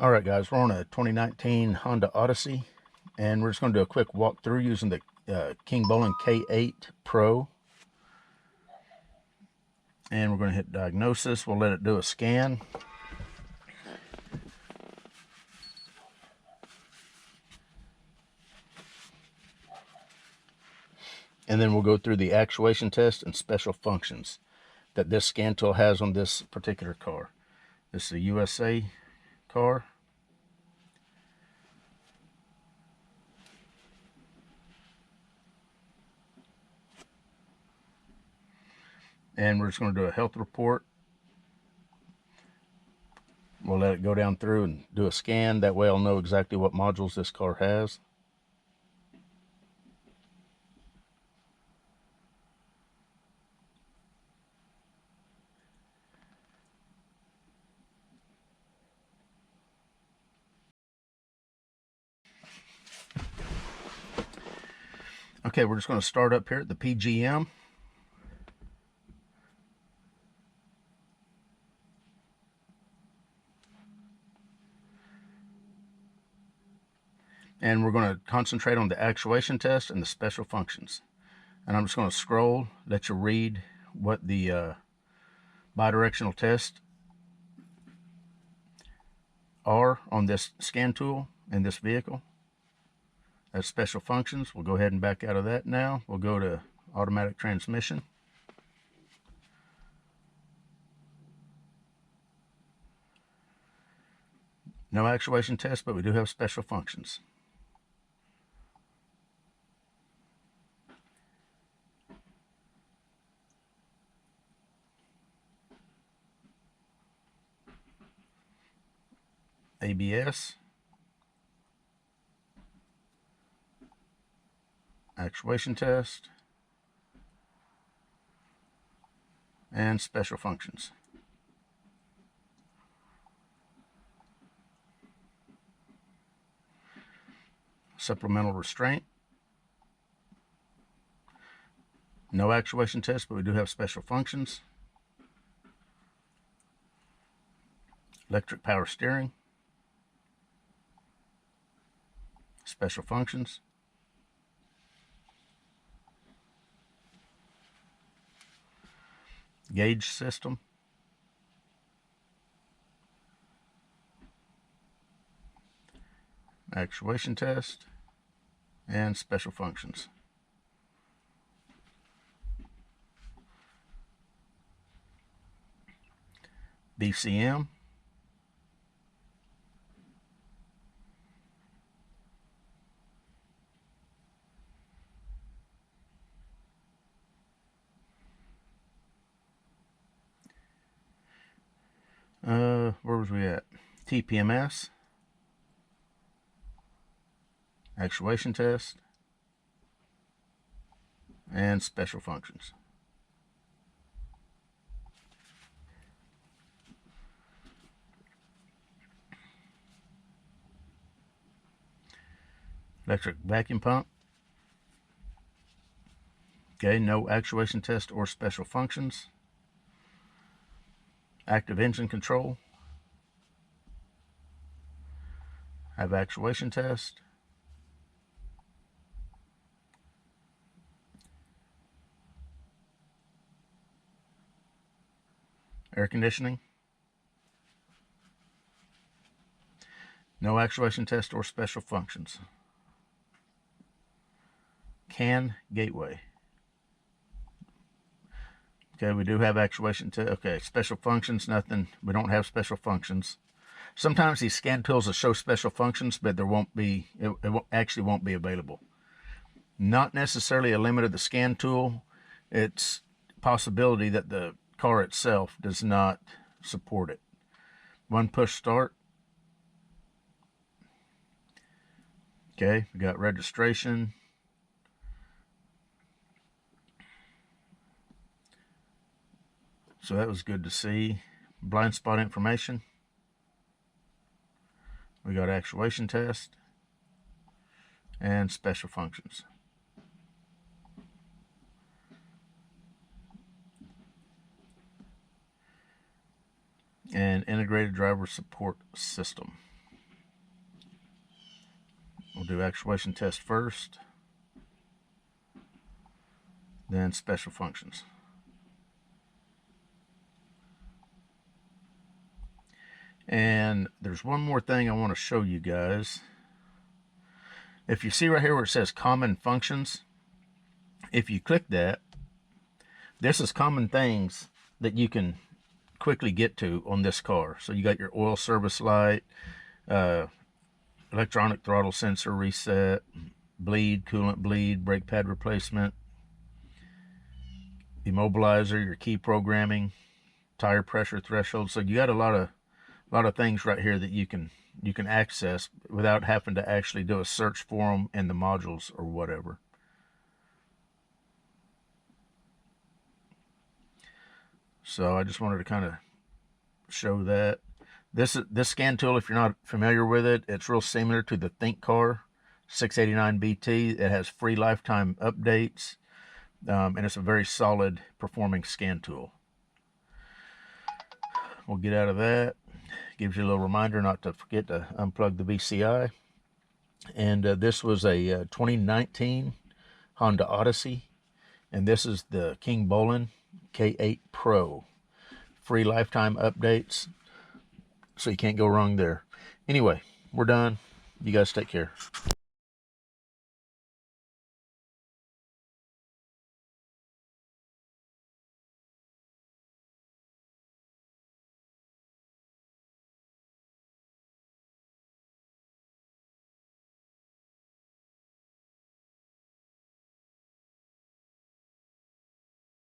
Alright guys, we're on a 2019 Honda Odyssey, and we're just going to do a quick walkthrough using the KINGBOLEN K8 Pro. And we're going to hit diagnosis. We'll let it do a scan. And then we'll go through the actuation test and special functions that this scan tool has on this particular car. This is a USA car. And we're just going to do a health report. We'll let it go down through and do a scan. That way I'll know exactly what modules this car has. Okay, we're just going to start up here at the PGM. And we're going to concentrate on the actuation test and the special functions. And I'm just going to scroll, let you read what the bidirectional tests are on this scan tool in this vehicle. That's special functions. We'll go ahead and back out of that now. We'll go to automatic transmission. No actuation test, but we do have special functions. ABS, actuation test, and special functions. Supplemental restraint. No actuation test, but we do have special functions. Electric power steering. Special functions. Gauge system. Actuation test and special functions. BCM. Where was we at? TPMS. Actuation test and special functions. Electric vacuum pump. Okay, no actuation test or special functions. Active engine control. Have actuation test. Air conditioning. No actuation test or special functions. CAN gateway. Okay, we do have actuation test. Okay, special functions, nothing. We don't have special functions. Sometimes these scan tools will show special functions, but there won't be, it actually won't be available. Not necessarily a limit of the scan tool. It's a possibility that the car itself does not support it. One push start. Okay, we got registration. So that was good to see. Blind spot information. We got actuation test and special functions. And integrated driver support system. We'll do actuation test first, then special functions. And there's one more thing I want to show you guys. If you see right here where it says common functions, if you click that, this is common things that you can quickly get to on this car. So you got your oil service light, electronic throttle sensor reset, bleed, coolant bleed, brake pad replacement, immobilizer, your key programming, tire pressure threshold. So you got a lot of things right here that you can access without having to actually do a search for them in the modules or whatever. So I just wanted to kind of show that. This scan tool, if you're not familiar with it, it's real similar to the Think Car 689 BT. It has free lifetime updates, and it's a very solid performing scan tool. We'll get out of that. Gives you a little reminder not to forget to unplug the VCI. And this was a 2019 Honda Odyssey, and this is the KINGBOLEN K8 Pro. Free lifetime updates, so you can't go wrong there. Anyway, we're done. You guys take care.